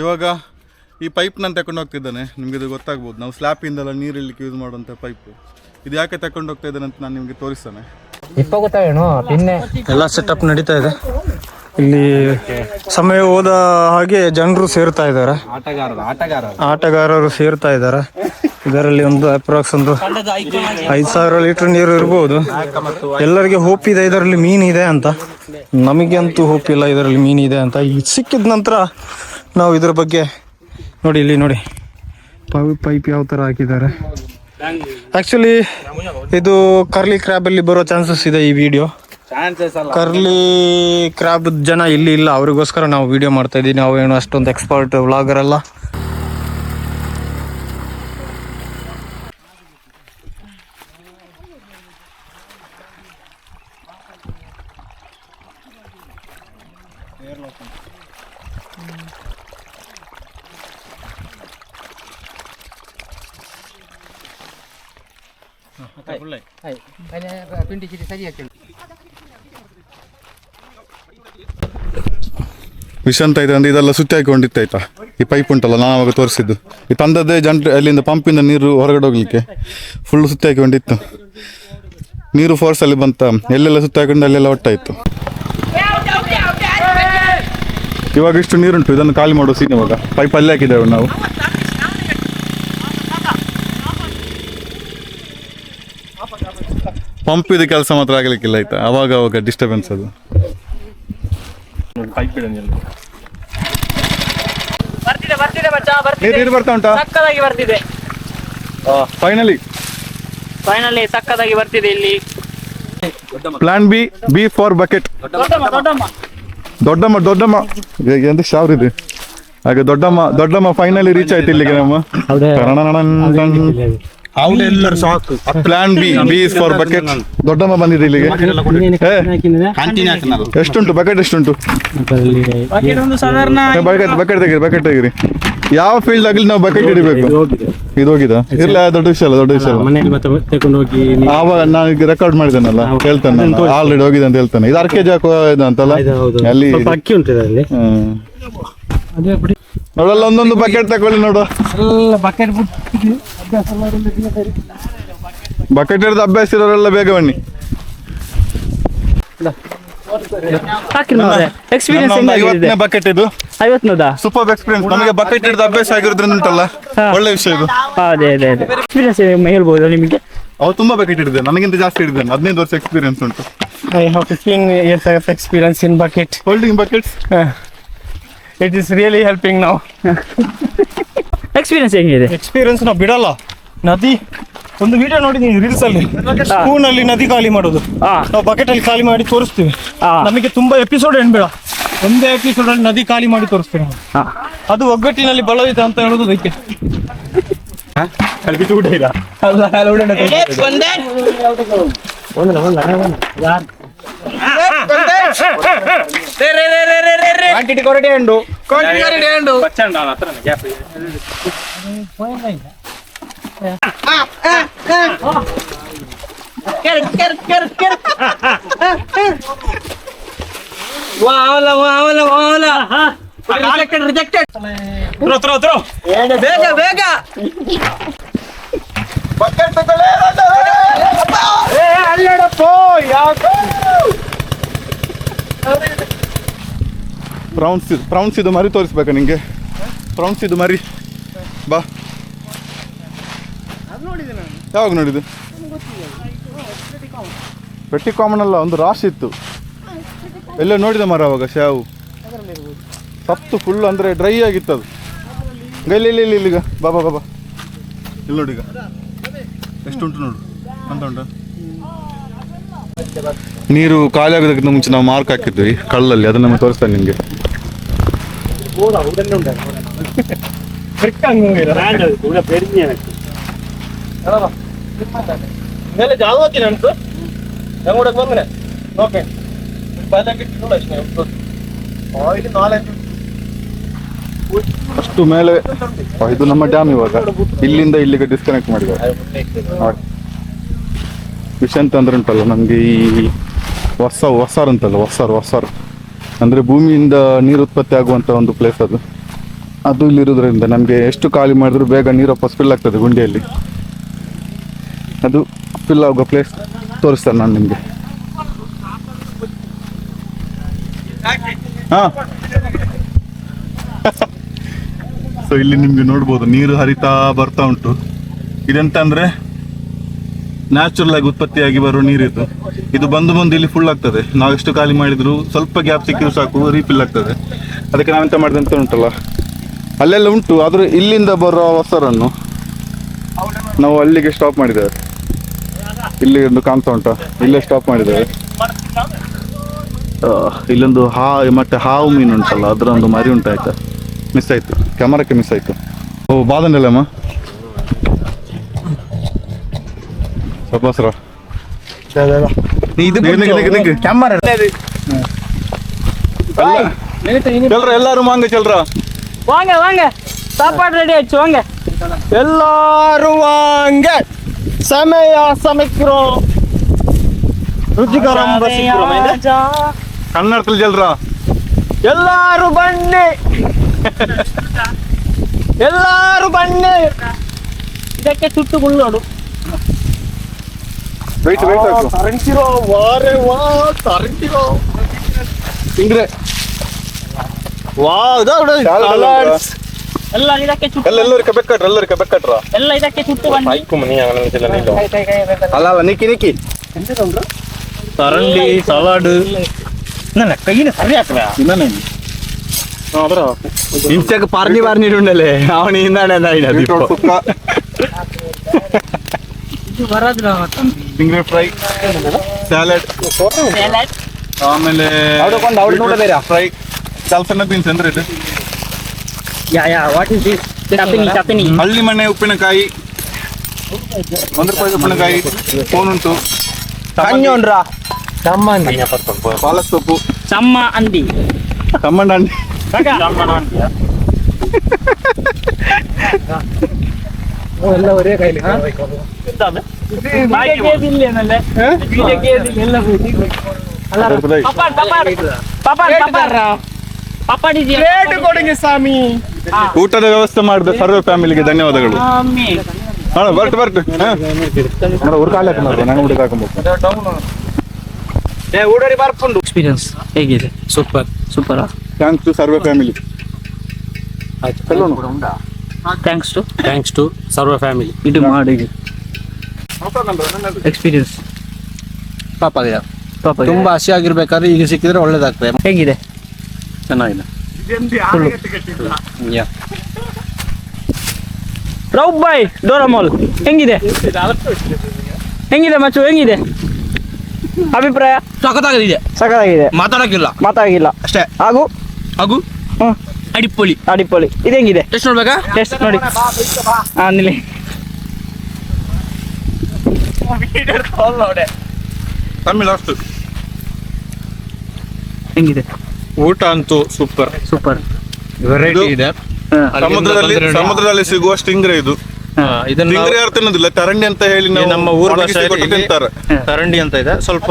ಇವಾಗ ಈ ಪೈಪ್ನ ತಗೊಂಡು ಹೋಗ್ತಿದ್ದಾನೆ. ನಿಮಗೆ ಇದು ಗೊತ್ತಾಗ್ಬೋದು, ನಾವು ಸ್ಲ್ಯಾಪಿಂದೆಲ್ಲ ನೀರು ಇಲ್ಲಿಕ್ಕೆ ಯೂಸ್ ಮಾಡುವಂಥ ಪೈಪು. ಇದು ಯಾಕೆ ತಗೊಂಡು ಹೋಗ್ತಾ ಇದ್ದಾನೆ ಅಂತ ನಾನು ನಿಮಗೆ ತೋರಿಸ್ತಾನೆ. ಎಲ್ಲ ಸೆಟಪ್ ನಡೀತಾ ಇದೆ ಇಲ್ಲಿ. ಸಮಯ ಹೋದ ಹಾಗೆ ಜನರು ಸೇರ್ತಾ ಇದ್ದಾರೆ, ಆಟಗಾರರು ಸೇರ್ತಾ ಇದ್ದಾರೆ. ಇದರಲ್ಲಿ ಒಂದು ಅಪ್ರಾಕ್ಸ್ ಒಂದು 5,000 ಲೀಟರ್ ನೀರು ಇರ್ಬೋದು. ಎಲ್ಲರಿಗೆ ಹೋಪ್ ಇದೆ ಇದರಲ್ಲಿ ಮೀನಿದೆ ಅಂತ, ನಮಗೆ ಅಂತೂ ಹೋಪ್ ಇಲ್ಲ ಇದರಲ್ಲಿ ಮೀನಿದೆ ಅಂತ. ಇಲ್ಲಿ ಸಿಕ್ಕಿದ ನಂತರ ನಾವು ಇದ್ರ ಬಗ್ಗೆ ನೋಡಿ, ಇಲ್ಲಿ ನೋಡಿ ಪೈಪ್ ಯಾವ ಥರ ಹಾಕಿದ್ದಾರೆ. ಆ್ಯಕ್ಚುಲಿ ಇದು ಕರ್ಲಿ ಕ್ರ್ಯಾಬಲ್ಲಿ ಬರೋ ಚಾನ್ಸಸ್ ಇದೆ ಈ ವಿಡಿಯೋ. ಕರ್ಲಿ ಕ್ರ್ಯಾಬ್ ಜನ ಇಲ್ಲಿ ಇಲ್ಲ, ಅವ್ರಿಗೋಸ್ಕರ ನಾವು ವಿಡಿಯೋ ಮಾಡ್ತಾ ಇದ್ದೀವಿ. ನಾವು ಏನು ಅಷ್ಟೊಂದು ಎಕ್ಸ್ಪರ್ಟ್ ವ್ಲಾಗರ್ ಅಲ್ಲ. ವಿಷ ಅಂತ ಇದೆ ಅಂದ್ರೆ ಇದೆಲ್ಲ ಸುತ್ತಿ ಹಾಕೊಂಡಿತ್ತಾಯ್ತಾ. ಈ ಪೈಪ್ ಉಂಟಲ್ಲ, ನಾನು ಅವಾಗ ತೋರಿಸಿದ್ದು, ಈ ತಂದದ್ದೇ ಅಲ್ಲಿಂದ ಪಂಪಿಂದ ನೀರು ಹೊರಗಡೆ ಹೋಗ್ಲಿಕ್ಕೆ ಫುಲ್ ಸುತ್ತಿ ಹಾಕೊಂಡಿತ್ತು. ನೀರು ಫೋರ್ಸಲ್ಲಿ ಬಂತ, ಎಲ್ಲೆಲ್ಲ ಸುತ್ತಿ ಹಾಕೊಂಡು ಅಲ್ಲೆಲ್ಲ ಒಟ್ಟಾಯಿತು. ಇವಾಗ ಇಷ್ಟು ನೀರುಂಟು, ಇದನ್ನು ಖಾಲಿ ಮಾಡೋ ಸೀನ್. ಇವಾಗ ಪೈಪ್ ಅಲ್ಲೇ ಹಾಕಿದ್ದೇವೆ ನಾವು. ಪಂಪ್ ಇದು ಕೆಲಸ ಮಾತ್ರ ಆಗಲಿಕ್ಕಿಲ್ಲ ಆಯ್ತಾ, ಅವಾಗ ಡಿಸ್ಟರ್ಬೆನ್ಸ್ ಅದು. ನೀರು ಬರ್ತಾ ಉಂಟಾ? ಸಕ್ಕದಾಗಿ ಬರ್ತಿದೆ. ಫೈನಲಿ ಸಕ್ಕದಾಗಿ ಬರ್ತಿದೆ ಇಲ್ಲಿ. Plan B for bucket. ದೊಡ್ಡಮ್ಮ ಎಂತ ಶಾವ್ರ ಇದೆ ಹಾಗೆ. ದೊಡ್ಡಮ್ಮ ಫೈನಲಿ ರೀಚ್ ಆಯ್ತು ಇಲ್ಲಿಗೆ ನಮ್ಮ. Plan B is for bucket. ದೊಡ್ಡಮ್ಮ ಬಂದಿದೆ ಇಲ್ಲಿಗೆ. ಎಷ್ಟುಂಟು ಬಕೆಟ್? ಎಷ್ಟುಂಟು ಬಕೆಟ್ ತೆಗೀರಿ. ಯಾವ ಫೀಲ್ಡ್ ಆಗಲಿ ನಾವು ಬಕೆಟ್ ಹಿಡಿಬೇಕು. ಇದು ಹೋಗಿದ ಇಲ್ಲ, ದೊಡ್ಡ ವಿಷಯ ಅಲ್ಲ. ಆವಾಗ ನಾನು ಈಗ ರೆಕಾರ್ಡ್ ಮಾಡಿದ್ದೇನಲ್ಲ, ಹೇಳ್ತಾನೆ ಆಲ್ರೆಡಿ ಹೋಗಿದೆ ಅಂತ ಹೇಳ್ತಾನೆ. ಇದು ಅರ್ಕೇಜ್ ಹಾಕುವ ಅಂತಲ್ಲ ಅಲ್ಲಿ ನೋಡಲ್ಲ. ಒಂದೊಂದು ಬಕೆಟ್ ತಗೊಳ್ಳಿ ನೋಡು. ಬಕೆಟ್ ಹಿಡಿದು ಅಭ್ಯಾಸ ಇರೋರೆಲ್ಲ ಬೇಗ ಬನ್ನಿ. ಬಕೆಟ್ ಇದು ಸೂಪರ್ ಎಕ್ಸ್ಪೀರಿಯನ್ಸ್. ನಮಗೆ ಬಕೆಟ್ ಹಿಡಿದು ಅಭ್ಯಾಸ ಆಗಿರೋದ್ರಿಂದ ಉಂಟಲ್ಲ, ಒಳ್ಳೆ ವಿಷಯ ಇದು. ಹೇಳ್ಬೋದು ನಿಮಗೆ. ಅವ್ರು ತುಂಬಾ ಬಕೆಟ್ ಹಿಡಿದೆ, ನನಗಿಂತ ಜಾಸ್ತಿ ಹಿಡಿದೇನೆ. 15 ವರ್ಷ ಎಕ್ಸ್ಪೀರಿಯನ್ಸ್ ಉಂಟು. I have 15 years of experience in bucket. Holding buckets. It is really helping now. Experience ಹೇಗಿದೆ? ಎಕ್ಸ್ಪೀರಿಯನ್ಸ್ ನಾವು ಬಿಡಲ್ಲ. ನದಿ ಒಂದು ವಿಡಿಯೋ ನೋಡಿದೀನಿ ರೀಲ್ಸ್ ಅಲ್ಲಿ, ಸ್ಪೂನ್ ಅಲ್ಲಿ ನದಿ ಖಾಲಿ ಮಾಡೋದು. ನಾವು ಬಕೆಟ್ ಅಲ್ಲಿ ಖಾಲಿ ಮಾಡಿ ತೋರಿಸ್ತೀವಿ. ನಮಗೆ ತುಂಬಾ ಎಪಿಸೋಡ್ ಏನ್ ಬೇಡ, ಒಂದೇ ಎಪಿಸೋಡ್ ಅಲ್ಲಿ ನದಿ ಖಾಲಿ ಮಾಡಿ ತೋರಿಸ್ತೀವಿ. ಅದು ಒಗ್ಗಟ್ಟಿನಲ್ಲಿ ಬಲವಿದೆ ಅಂತ ಹೇಳೋದು ಅದಕ್ಕೆ. ಕ್ವಾಂಟಿಟಿ ಕೊರಟೆ ಉಂಟು. ಬೇಗ ಪ್ರೌನ್ಸ್ ಇದು ಮರಿ ತೋರಿಸ್ಬೇಕಾ ನಿಂಗೆ? ಪ್ರೌನ್ಸ್ ಇದು ಮರಿ ಬಾ. ಯಾವಾಗ ನೋಡಿದ್ದು? ಪೆಟ್ಟಿ ಕಾಮನ್ ಅಲ್ಲ, ಒಂದು ರಾಶಿ ಇತ್ತು. ಎಲ್ಲ ನೋಡಿದ ಮರ ಅವಾಗ. ಶಾವು ಸತ್ತು ಫುಲ್ ಅಂದರೆ ಡ್ರೈ ಆಗಿತ್ತು ಅದು. ಇಲ್ಲಿಗ ಬಾಬಾ ಇಲ್ಲಿ ನೋಡಿ. ಈಗ ಎಷ್ಟುಂಟು ನೋಡು ಅಂತ ಉಂಟು. ನೀರು ಖಾಲಿ ಆಗೋದಕ್ಕಿಂತ ಮುಂಚೆ ನಾವು ಮಾರ್ಕ್ ಹಾಕಿದ್ವಿ ಕಳ್ಳಲ್ಲಿ, ಅದನ್ನ ನಮಗೆ ತೋರಿಸ್ತಾನೆ ನಿಮಗೆ. ಅಷ್ಟು ಮೇಲೆ ಇದು ನಮ್ಮ ಡ್ಯಾಮ್. ಇವಾಗ ಇಲ್ಲಿಂದ ಇಲ್ಲಿಗೆ ಡಿಸ್ಕನೆಕ್ಟ್ ಮಾಡಿದ್ದಾರೆ. ವಿಷಯ ಅಂತಂದ್ರೆ ಉಂಟಲ್ಲ, ನಮಗೆ ಈ ಹೊಸಾರ್ ಅಂತಲ್ಲ, ಹೊಸಾರ್ ಅಂದರೆ ಭೂಮಿಯಿಂದ ನೀರು ಉತ್ಪತ್ತಿ ಆಗುವಂಥ ಒಂದು ಪ್ಲೇಸ್ ಅದು. ಅದು ಇಲ್ಲಿರೋದ್ರಿಂದ ನಮಗೆ ಎಷ್ಟು ಖಾಲಿ ಮಾಡಿದ್ರು ಬೇಗ ನೀರು ವಾಪಸ್ ಫಿಲ್ ಆಗ್ತದೆ ಗುಂಡಿಯಲ್ಲಿ. ಅದು ಫಿಲ್ ಆಗೋ ಪ್ಲೇಸ್ ತೋರಿಸ್ತಾರೆ ನಾನು ನಿಮಗೆ. ಹಾಂ ಸೊ ಇಲ್ಲಿ ನಿಮಗೆ ನೋಡ್ಬೋದು ನೀರು ಹರಿತಾ ಬರ್ತಾ ಉಂಟು. ಇದೆಂತ ಅಂದರೆ ನ್ಯಾಚುರಲ್ ಆಗಿ ಉತ್ಪತ್ತಿಯಾಗಿ ಬರೋ ನೀರಿದು. ಇದು ಬಂದು ಇಲ್ಲಿ ಫುಲ್ ಆಗ್ತದೆ. ನಾವು ಎಷ್ಟು ಖಾಲಿ ಮಾಡಿದ್ರು ಸ್ವಲ್ಪ ಗ್ಯಾಪ್ ಸಿಕ್ಕಿದ್ರು ಸಾಕು ರೀಫಿಲ್ ಆಗ್ತದೆ. ಅದಕ್ಕೆ ನಾವೆಂತ ಮಾಡಿದೆ ಅಂತ ಉಂಟಲ್ಲ, ಅಲ್ಲೆಲ್ಲ ಉಂಟು, ಆದರೂ ಇಲ್ಲಿಂದ ಬರೋ ಅವಸರನ್ನು ನಾವು ಅಲ್ಲಿಗೆ ಸ್ಟಾಪ್ ಮಾಡಿದ್ದೇವೆ. ಇಲ್ಲಿ ಒಂದು ಕಾಣ್ತಾ ಉಂಟಾ, ಇಲ್ಲೇ ಸ್ಟಾಪ್ ಮಾಡಿದ್ದೇವೆ. ಇಲ್ಲೊಂದು ಮತ್ತೆ ಹಾವು ಮೀನು ಉಂಟಲ್ಲ, ಅದರ ಒಂದು ಮರಿ ಉಂಟಾಯ್ತಾ, ಮಿಸ್ ಆಯ್ತು, ಕ್ಯಾಮರಕ್ಕೆ ಮಿಸ್ ಆಯ್ತು. ಓ ಬಾದನೆಲ್ಲಮ್ಮ ಸಬ್ಬಾಸ್ರ ಚಲ್ರ ಎಲ್ಲಾರು ಮಾಂಗ ಚಲ್ರ வாங்க வாங்க சாப்பாடு ரெடி ஆயிடுச்சு வாங்க ಎಲ್ಲಾರು ವಾಂಗೆ ಸಮಯ ಸಮಿಕ್ರೋ ರುಚಿಕರ ಕನ್ನಡದಲ್ಲಿ ಚಲ್ರ ಎಲ್ಲಾರು ಬನ್ನಿ ಎಲ್ಲಾರು ಬನ್ನಿ. ಇದಕ್ಕೆ ಚುಟ್ಟು ಗುಳ್ಳೋಡು ವೆಯ್ಟ್ ತರಂತಿರೋ ವಾರೆ ವಾ ತರಂತಿರೋ ಹಿಂಗ್ರೆ ವಾ ಎಲ್ಲ ಇದಕ್ಕೆ ಚುಟ್ಟು ಎಲ್ಲರಿಗೆ ಬೆಕ್ಕಟ್ರ ಎಲ್ಲ ಇದಕ್ಕೆ ಚುಟ್ಟು ಬನ್ನಿ. ಅಲ್ಲ ನಿಕ್ಕಿ ತರಂಡಿ ಸಲಾಡ್ ನನ್ನ ಕೈನ ಸರಿ ಹಾಕ್ರ ಇಂಚಕ್ಕೆ ಪಾರ್ನಿ ಉಂಡಲೆ ಅವನ ಹಿಂದಾನೆ ಸುಕ್ಕ ಫಿಂಗರ್ ಫ್ರೈ, ಸ್ಯಾಲಡ್, ಆಮೇಲೆ ಫ್ರೈ, ಸಣ್ಣ ಬೀನ್ಸ್ ಅಂದ್ರೆ ಇದು ವಾಟ್ ಇಸ್ ದಿಸ್? ಚಟ್ನಿ ಹಳ್ಳಿ ಮಣ್ಣೆ ಉಪ್ಪಿನಕಾಯಿ, ₹1 ಉಪ್ಪಿನಕಾಯಿ, ಫೋನ್ ಉಂಟು, ಪಾಲಕ್ ಸೊಪ್ಪು, ಚಮ್ಮ ಅಂದಿ ಟಮಂಡ ಅಂಡಿ, ಎಲ್ಲ ಒರೇ ಕೈಲಿ ಸ್ವಾಮಿ. ಊಟದ ವ್ಯವಸ್ಥೆ ಮಾಡಿದ ಸರ್ವ ಫ್ಯಾಮಿಲಿಗೆ ಧನ್ಯವಾದಗಳು. ಬರ್ತು ಎಕ್ಸ್ಪೀರಿಯನ್ಸ್ ಹೇಗಿದೆ? ಸೂಪರ್ ಥ್ಯಾಂಕ್ಸ್ ಟು ಸರ್ವ ಫ್ಯಾಮಿಲಿ. ಥ್ಯಾಂಕ್ಸ್ ಟು ಸರ್ವ ಫ್ಯಾಮಿಲಿ. ಇದು ಮಾಡಿ ಎಕ್ಸ್ಪೀರಿಯನ್ಸ್ ತುಂಬಾ ಹಸಿಯಾಗಿರ್ಬೇಕಾದ್ರೆ ಈಗ ಸಿಕ್ಕಿದ್ರೆ ಒಳ್ಳೇದಾಗ್ತದೆ. ಹೇಗಿದೆ? ಚೆನ್ನಾಗಿದೆ. ರೌಬ್ ಬಾಯ್ ಡೋರಾಮೋಲ್ ಹೆಂಗಿದೆ ಮಚ್ಚು? ಹೆಂಗಿದೆ ಅಭಿಪ್ರಾಯ? ಸಖತ್ತಾಗಿದೆ. ಮಾತಾಗಿಲ್ಲ ಅಷ್ಟೇ. ಹಾಗೂ ಅಡಿಪೊಳಿ. ಇದು ಹೆಂಗಿದೆ? ಟೆಸ್ಟ್ ನೋಡ್ಬೇಕಾ? ಟೆಸ್ಟ್ ನೋಡಿ. ನಿಲ್ಲಿ ಹೆಂಗಿದೆ? ಊಟ ಅಂತೂ ಸೂಪರ್. ವೆರೈಟಿ ಇದೆ. ಸಮುದ್ರದಲ್ಲಿ ಸಿಗುವ ಸ್ಟಿಂಗ್ರೆ ಇದು. ಸ್ಟಿಂಗ್ರೆ ಯಾರು ತಿನ್ನೋದಿಲ್ಲ, ತರಂಡಿ ಅಂತ ಹೇಳಿ ನಮ್ಮ ಊರ ಭಾಷೆ ತಿಂತಾರೆ. ತರಂಡಿ ಅಂತ ಇದೆ. ಸ್ವಲ್ಪ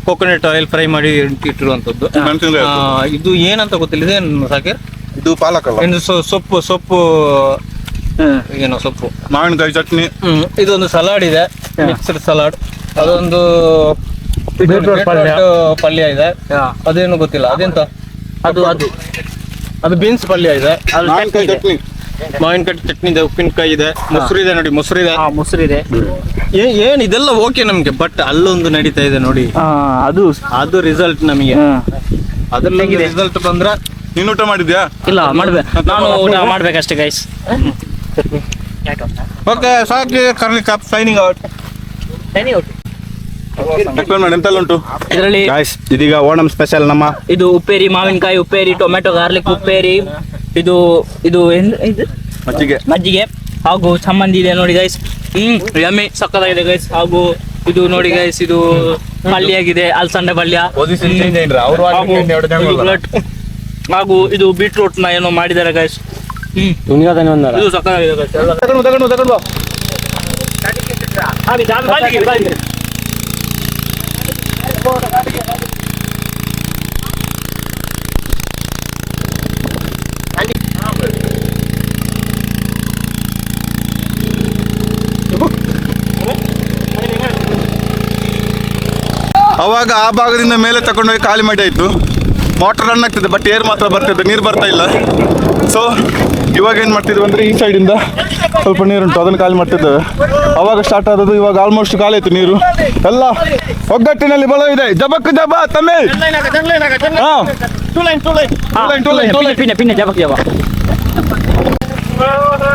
ಕೋಕೋನಟ್ ಆಯಿಲ್ ಫ್ರೈ ಮಾಡಿ ಇಟ್ಟಿರುವಂತದ್ದು. ಇದು ಏನಂತ ಗೊತ್ತಿಲ್ಲ. ಇದೇನು ಸಾಕೀರ್? ಇದು ಪಾಲಕಲ್ಲ, ಸೊಪ್ಪು ಏನೋ ಸೊಪ್ಪು, ಮಾವಿನಕಾಯಿ ಚಟ್ನಿ. ಇದೊಂದು ಸಲಾಡ್ ಇದೆ, ಮಿಕ್ಸ್ಡ್ ಸಲಾಡ್. ಅದೊಂದು ಪಲ್ಯ ಇದೆ, ಅದೇನು ಗೊತ್ತಿಲ್ಲ. ಅದೆಂತ? ಅದು ಬೀನ್ಸ್ ಪಲ್ಯ ಇದೆ, ಮಾವಿನಕಾಯಿ ಚಟ್ನಿ, ಮಾವಿನಕಾಯಿ ಚಟ್ನಿ ಇದೆ, ಉಪ್ಪಿನಕಾಯಿ ಇದೆ, ಮೊಸರು ಇದೆ ನೋಡಿ, ಮೊಸರು ಇದೆ. ಏನ್ ಇದೆಲ್ಲ ಓಕೆ ನಮ್ಗೆ. ಬಟ್ ಅಲ್ಲೊಂದು ನಡೀತಾ ಇದೆ ನೋಡಿ, ಅದು ರಿಸಲ್ಟ್ ನಮಗೆ. ಅದ್ರಲ್ಲಿ ರಿಸಲ್ಟ್ ಬಂದ್ರೆ. ನೀನು ಊಟ ಮಾಡಿದ್ಯಾ? ಇಲ್ಲ, ನಾನು ಊಟ ಮಾಡ್ಬೇಕಷ್ಟೇ ಗೈಸ್. ಓಕೆ, ಸಾಕು. Curly cup signing out. ಎಂತೆಲ್ಲ ಉಂಟು ಇದರಲ್ಲಿ? ಇದೀಗ ಓಣಂ ಸ್ಪೆಷಲ್ ನಮ್ಮ ಇದು ಉಪ್ಪೇರಿ, ಮಾವಿನಕಾಯಿ ಉಪ್ಪೇರಿ, ಟೊಮೆಟೊ ಗಾರ್ಲಿಕ್ ಉಪ್ಪೇರಿ, ಇದು ಮಜ್ಜಿಗೆ ಹಾಗೂ ಚಮ್ಮಂದಿ ಇದೆ ನೋಡಿ ಗೈಸ್. ಯಮ್ಮಿ ಸಕ್ಕತ್ತಾಗಿದೆ ಗೈಸ್. ಹಾಗೂ ಇದು ನೋಡಿ ಗೈಸ್, ಇದು ಪಲ್ಯ ಆಗಿದೆ, ಅಲಸಂಡೆ ಪಲ್ಯ. ಹಾಗೂ ಇದು ಬೀಟ್ರೂಟ್ ನ ಏನೋ ಮಾಡಿದ್ದಾರೆ ಗೈಸ್. ಇದು ಸಕ್ಕತ್ತಾಗಿದೆ ಗೈಸ್. ಅವಾಗ ಆ ಭಾಗದಿಂದ ಮೇಲೆ ತಗೊಂಡೋಗಿ ಖಾಲಿ ಮಾಡಿ ಆಯಿತು. ಮೋಟರ್ ರನ್ ಆಗ್ತಿದೆ, ಬಟ್ ಏರ್ ಮಾತ್ರ ಬರ್ತಿದೆ, ನೀರು ಬರ್ತಾ ಇಲ್ಲ. ಸೊ ಇವಾಗ ಏನು ಮಾಡ್ತಿದ್ವಿ ಅಂದರೆ ಈ ಸೈಡಿಂದ ಸ್ವಲ್ಪ ನೀರುಂಟು, ಅದನ್ನು ಖಾಲಿ ಮಾಡ್ತಿದ್ದೇವೆ. ಅವಾಗ ಸ್ಟಾರ್ಟ್ ಆದದ್ದು, ಇವಾಗ ಆಲ್ಮೋಸ್ಟ್ ಖಾಲಿ ಆಯಿತು ನೀರು ಎಲ್ಲ. ಒಗ್ಗಟ್ಟಿನಲ್ಲಿ ಬಲ ಇದೆ. ಜಬಕ್ ಜಬ ತಮ್ಮಿ. ಹಾಂ, ಪಿನ್ನ ಜಬಕ್ ಜಬ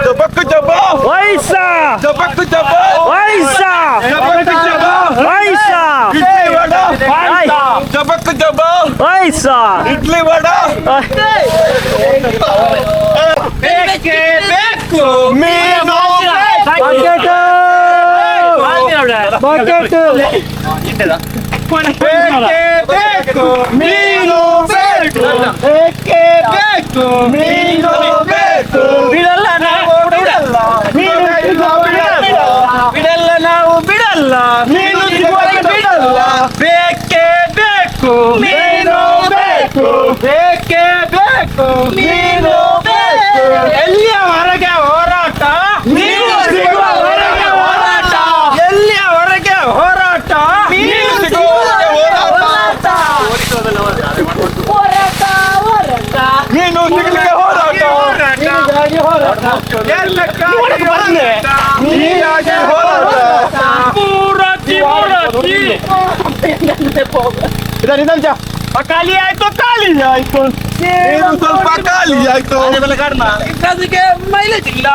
ಜಬಕ್ ಜಬ ವೈಸಾ ಜಬಕ್ ಜಬ ವೈಸಾ ಜಬಕ್ ಜಬ ವೈಸಾ ಇಡ್ಲಿ ವಡ ಜಬಕ್ ಜಬ ವೈಸಾ ಇಡ್ಲಿ ವಡ. ಬೇಕೇ ಬೇಕು ಮೀನು ಬಕೆಟ್ ಬಕೆಟ್ ಬೇಕೇ ಬೇಕು ಮೀನು ಬೇಕು. ಬೇಕೇ ಬೇಕು ಮೀನು ಬೇಕು. ಬಿಡಲ್ಲ ನಾವು ಬಿಡಲ್ಲ ಮೀನು ಬಿಡಲ್ಲ ನಾವು ಬಿಡಲ್ಲ ಮೀನು ಸಿಗುವಾಗ ಬಿಡಲ್ಲ. ಬೇಕೇ ಬೇಕು ಮೀನು ಬೇಕು. ಬೇಕೇ ಬೇಕು ಮೀನು ಬೇಕು. ಎಲ್ಲಿಯವರೆಗೆ ಹೋರಾಟ ಮೀನು ಸಿಗುವವರೆಗೆ ಹೋರಾಟ. ಎಲ್ಲಿಯವರೆಗೆ ಹೋರಾಟ ಮೀನು ಸಿಗುವವರೆಗೆ ಹೋರಾಟ. ಮೀನು ಸಿಗಲಿಕ್ಕೆ ಹೋರಾಟ. ಇವತ್ತು ಬಂದೆ. ನೀರಾಗಿ ಹೋರಾಟ. ಮೂರತಿ ಖಾಲಿ ಆಯ್ತು ಖಾಲಿ ಆಯ್ತು ನೀರು ಸ್ವಲ್ಪ ಖಾಲಿ ಆಯ್ತು. ಅದಕ್ಕೆ ಮೈಲೇಜ್ ಇಲ್ಲ,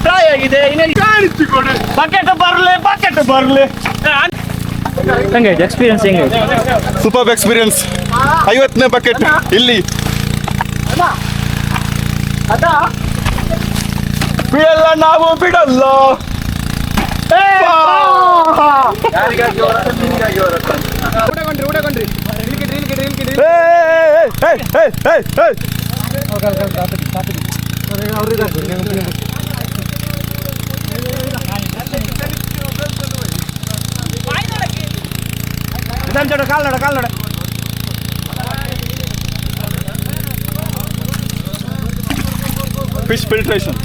ಡ್ರೈ ಆಗಿದೆ. ಕಾಣಿಸಿಕೊಡು. ಬಕೆಟ್ ಬರ್ಲಿ ಹೆಂಗಾಯ್ತು ಎಕ್ಸ್ಪೀರಿಯನ್ಸ್? ಹೆಂಗಾಯ್ತು? Super experience. 50ನೇ ಬಕೆಟ್ ಇಲ್ಲಿ. ಬಿಡಲ್ಲ ನಾವು ಬಿಡಲ್ಲ. ಕಾಲ್ ನೋಡ ಫಿಶ್ ಫಿಲ್ಟ್ರೇಷನ್.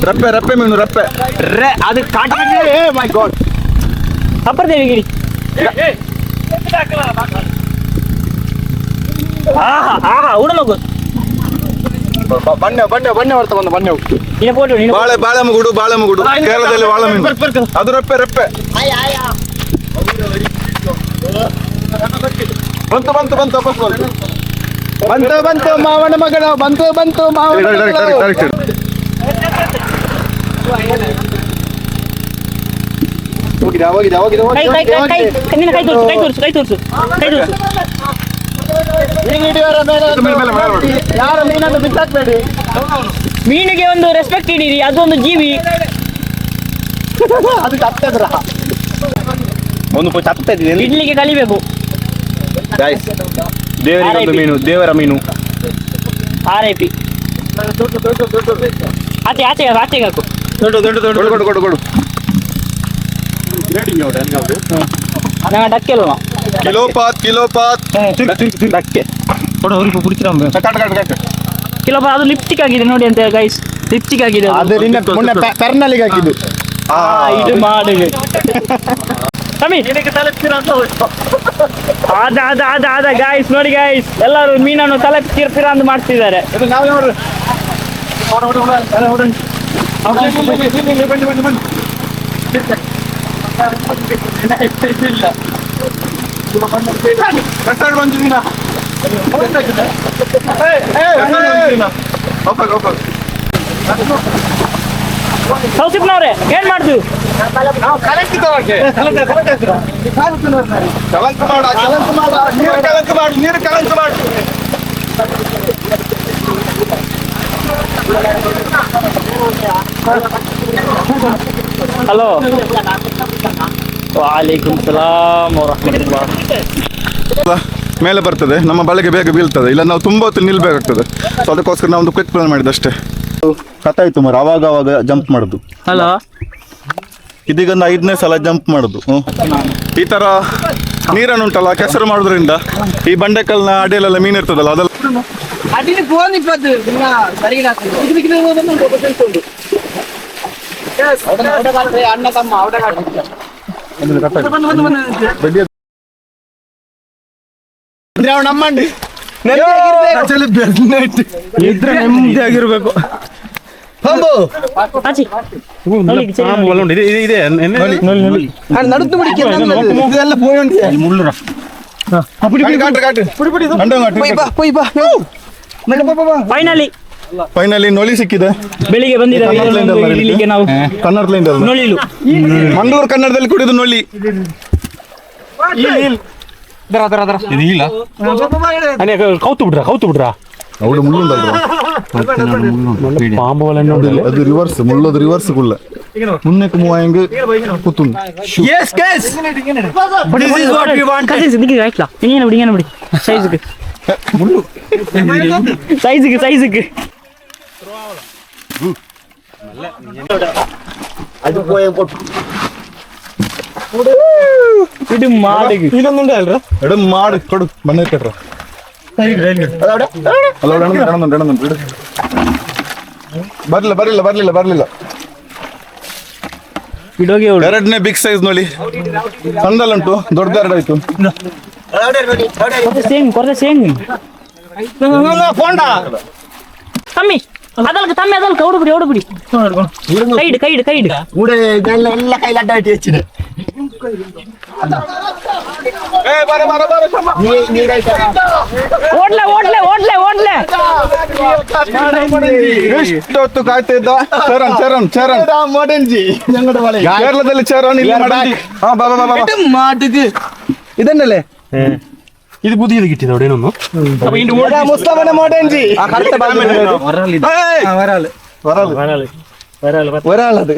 ರಪ್ಪೆ ಮೀನು ರಪ್ಪೆ. ಅದು ಕಾಟ ಮೈ ಗಾಡ್. ಅಪ್ಪರ್ ದೇವಿಗಿರಿ ಉಡಲೋಗು ಬಣ್ಣೆ ಬರ್ತಾ ಬಂದ ಬಣ್ಣೆ. ನೀನು ಫೋಟೋ ನೀನು ಬಾಳೆ ಮುಗುಡು ಕೇರಳದಲ್ಲಿ ಬಾಳೆ ಮೀನು. ಅದು ರಪ್ಪೆ. ಬಂತು ವಾಪಸ್ ಬಂತು ಮಾವನ ಮಗಳ ಬಂತು ಮಾವನ ಮಗಳ. ನಿನ್ನ ಕೈ ತೋರಿಸು ಯಾರ ಮೀನನ್ನು ಬಿಸಾಕ್ಬೇಡಿ. ಮೀನಿಗೆ ಒಂದು ರೆಸ್ಪೆಕ್ಟ್ ಇಡೀರಿ, ಅದೊಂದು ಜೀವಿ. ಅದು ತಪ್ಪಿದ್ರ ಒಂದು ತಪ್ತಾ ಇದ್ದೀನಿ. ಇಡ್ಲಿಗೆ ಕಲಿಬೇಕು. ದೇವರಿಗೊಂದು ಮೀನು, ದೇವರ ಮೀನು. RIP. ಆಚೆಗೆ ಹಾಕು. ಕೊಡು. ನಂಗೆ ಡಕ್ಕೆ ಅಲ್ವಾ? ಕಿಲೋಪಾತ್ ಡಕ್ಕೆ ಕೊಡು ಅವ್ರಿಗೆ ಪುಡಿಚಿರ ಕಿಲೋಪ ಅದು ಲಿಪ್ಸ್ಟಿಕ್ ಆಗಿದೆ ನೋಡಿ ಅಂತ ಗೈಸ್. ಲಿಪ್ಸ್ಟಿಕ್ ಆಗಿದೆ ಅದು. ಕರ್ನಲ್ಲಿಗೆ ಹಾಕಿದ್ದು. ಇದು ಮಾಡಿ ಅದ ಗಾಯ್ಸ್ ನೋಡಿ ಗಾಯ್ಸ್, ಎಲ್ಲರೂ ಮೀನನ್ನು ತಲೆ ಪಿರ ಅಂತ ಮಾಡ್ತಿದ್ದಾರೆ. ಸೌಸಿಪ್ನವ್ರೆ ಏನ್ ಮಾಡ್ತೀವಿ? ನೀರು ಕಲಂಕ ಮಾಡು. ಹಲೋ, ವಾಲೇಕುಮ್ ಸಲಾಮ್ ವರಹಮತುಲ್ಲಾಹ್. ಮೇಲೆ ಬರ್ತದೆ, ನಮ್ಮ ಬಲೆಗೆ ಬೇಗ ಬೀಳ್ತದೆ, ಇಲ್ಲ ನಾವು ತುಂಬ ಹೊತ್ತು ನಿಲ್ಬೇಕಾಗ್ತದೆ. ಸೊ ಅದಕ್ಕೋಸ್ಕರ ನಾವು ಒಂದು ಕ್ವಿಕ್ ಪ್ಲಾನ್ ಮಾಡಿದಷ್ಟೇ. ಕಥಾಯ್ತು ಮರ, ಅವಾಗ ಜಂಪ್ ಮಾಡೋದು. ಹಲೋ, ಇದೀಗೊಂದು 5ನೇ ಸಲ ಜಂಪ್ ಮಾಡೋದು. ಈ ತರ ನೀರನ್ನುಂಟಲ್ಲ ಕೆಸರು ಮಾಡೋದ್ರಿಂದ ಈ ಬಂಡೆಕಲ್ನ ಅಡಿಯಲ್ಲೆಲ್ಲ ಮೀನು ಇರ್ತದಲ್ಲ ಅದೆಲ್ಲ ಇದ್ರೆ ನೆಮ್ಮದಿಯಾಗಿರ್ಬೇಕು. ಫೈನಲಿ ನೊಳಿ ಸಿಕ್ಕಿದೆ. ಬೆಳಿಗ್ಗೆ ಬಂದಿದ್ದೇವೆ ನಾವು ಕನ್ನಡದಿಂದ ನೋಳಿಲು ಮಂಗಳೂರು ಕನ್ನಡದಲ್ಲಿ ಕುಡಿದು ನೊಳಿ. ಕೌತು ಬಿಡ್ರಾ ಅವಳು ಮುಳ್ಳುಂಡಲ್ರ ಪಾಂಬು ಅದು ರಿವರ್ಸ್ ಮುಳ್ಳದು ರಿವರ್ಸ್ ಕುಳ್ಳ ಮುನ್ನಕ್ಕೆ ಮೂವಾಯಂಗ್ ಕುತ್ತುಂಡು ಸೈಜಿಗೆ ಇದು ಮಾಡಿ ಎಡ ಮಾಡಿ ಕೊಡು ಮನೆ ಕಟ್ರ ಬರ್ಲಿಲ್ಲ ಇಡೋಗಿ ಎರಡನೇ ಬಿಗ್ ಸೈಜ್ ನೋಡಿ ಸಣ್ಣಲ್ಲುಂಟು ದೊಡ್ಡ ಎರಡಾಯ್ತು. ತಮ್ಮಿ ಅದಲ್ಕ ಓಡ್ಬಿಡಿ ಕೈಡ್ ಎಲ್ಲ ಕೈಲಿ ಅಡ್ಡ ಇಟ್ಟು ಹೆಚ್ಚಿನ ಓಡ್ಲೆ ಎಷ್ಟೊತ್ತು ಕಾಯ್ತಿದ್ದ ಚರಣ್ ಮೋಡನ್ಜಿ ಕೇರಳದಲ್ಲಿ ಚರಣ್ ಇಲ್ಲಿ ಮಾಡಿದ್ದು ಇದನ್ನಲ್ಲೇ ಇದು ಬುದ್ಧಿ ಗಿಟ್ಟಿದ ಇನ್ನೊಂದು ಮುಸ್ಲಮನ ಮೋಡನ್ಜಿ വരാളത്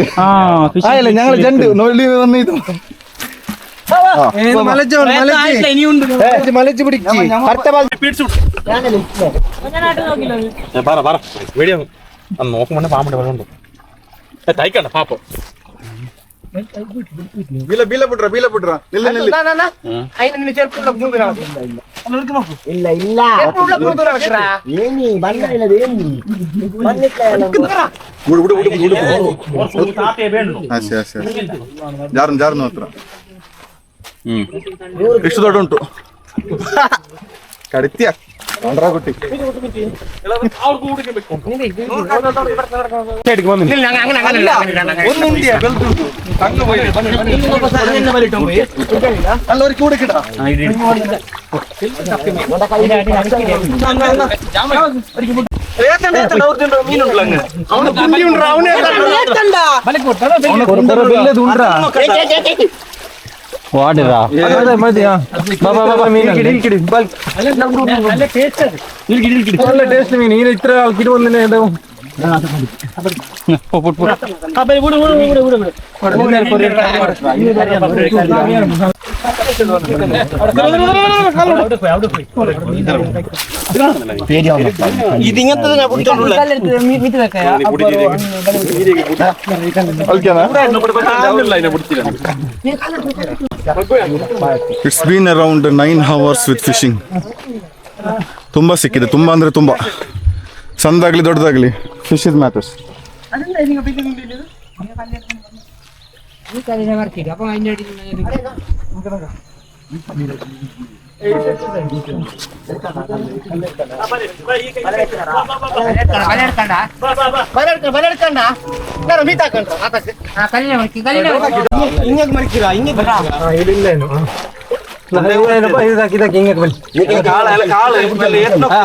ഞങ്ങൾ ജണ്ട് നൊല്ലി വന്ന് ഇത് മലച്ച് പിടിച്ച് നോക്കുമ്പോ പാമ്പുണ്ട് വെള്ളമുണ്ട് തയ്ക്കണ്ട പാപ്പം ಬೀಲ ಬಿಟ್ರ ನಿಲ್ಲ ಇಲ್ಲ ಇಲ್ಲ ಏನಿ ಬಣ್ಣ ಇಲ್ಲದ ಏನಿ ಜಾರನ ಹತ್ರ ಎಷ್ಟು ದೊಡ್ಡ ಉಂಟು ಕಡಿತ್ಯ ಗುಟ್ಟಿ ವಾಡಿರಾ ಟೇಸ್ಟ್ ಮೀನು ಈಗ ಇತ್ರ ಕಿಡು ಒಂದಿನ It's been around 9 hours with fishing. ತುಂಬಾ ಸಿಕ್ಕಿದೆ, ತುಂಬಾ ಅಂದ್ರೆ ತುಂಬಾ. ಸಣ್ಣದಾಗ್ಲಿ ದೊಡ್ಡದಾಗ್ಲಿ ಫಿಶ್ ಇಸ್ ಮ್ಯಾಟರ್ಸ್.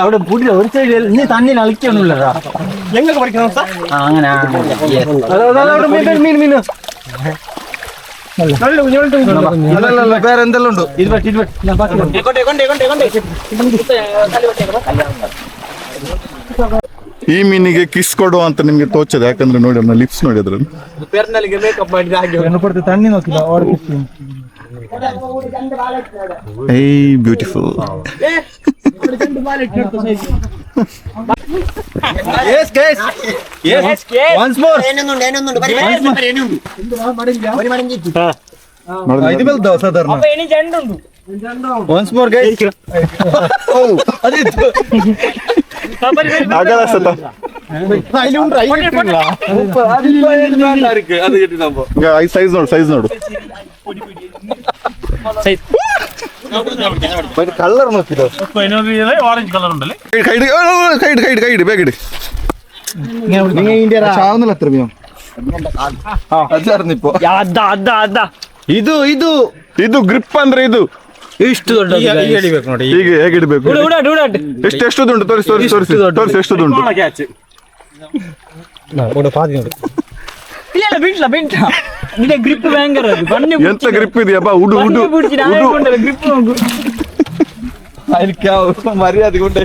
അവിടെ പുതിയ ഒരു സൈഡിൽ ഇനി തന്നെ കളിക്കാനുള്ളതാ എങ്ങനെ പഠിക്കണം അങ്ങനെ മീൻ മീൻ വേറെ എന്തെല്ലാം ഉണ്ടോ ಈ ಮೀನಿಗೆ ಕಿಸ್ ಕೊಡು ಅಂತ ನಿಮ್ಗೆ ತೋಚದೆ, ಯಾಕಂದ್ರೆ ನೋಡಿ ಅವನ ಲಿಪ್ಸ್ ನೋಡಿ ಅದ್ರಲ್ಲಿ ತಣ್ಣಿ ನೋಕಿಲ್ಲ. Hey, beautiful. Yes, guys. Yes, once more. ಇದು ಬೆಲ್ದ ಸಾಧಾರಣ. Once more, guys. ಆಗಲ್ಲ ಸತ ಸೈಜ್ ನೋಡು ಸೈಜ್ ನೋಡು ಕಲರ್ ಆರೆಂಜ್ ಕಲರ್ ಉಂಟಲ್ಲಿ ಕೈಡಿ ಬೇಗಿಡಿ ಇದು ಇದು ಇದು ಗ್ರಿಪ್ ಅಂದ್ರೆ ಇದು ಇಷ್ಟು ದೊಡ್ಡ ಹಿಡಿಬೇಕು ನೋಡಿ ಹೀಗೆ ಹೇಗೆ ಇಡಬೇಕು ಎಷ್ಟು ಎಷ್ಟು ದುಂಟು ತೋರಿಸಿ ತೋರಿಸಿ ತೋರಿಸಿ ತೋರಿಸಿ ಎಷ್ಟು ದುಂಟು ಇಲ್ಲ ಬಿಂಟ್ಲ ಬಿಂಟ್ಲ ಇದೇ ಗ್ರಿಪ್ ಭಯಂಕರ ಅದು ಬನ್ನಿ ಎಂತ ಗ್ರಿಪ್ ಇದೆಯಪ್ಪ ಉಡು ಉಡು ಗ್ರಿಪ್ ಮರ್ಯಾದೆ ಗುಂಡೆ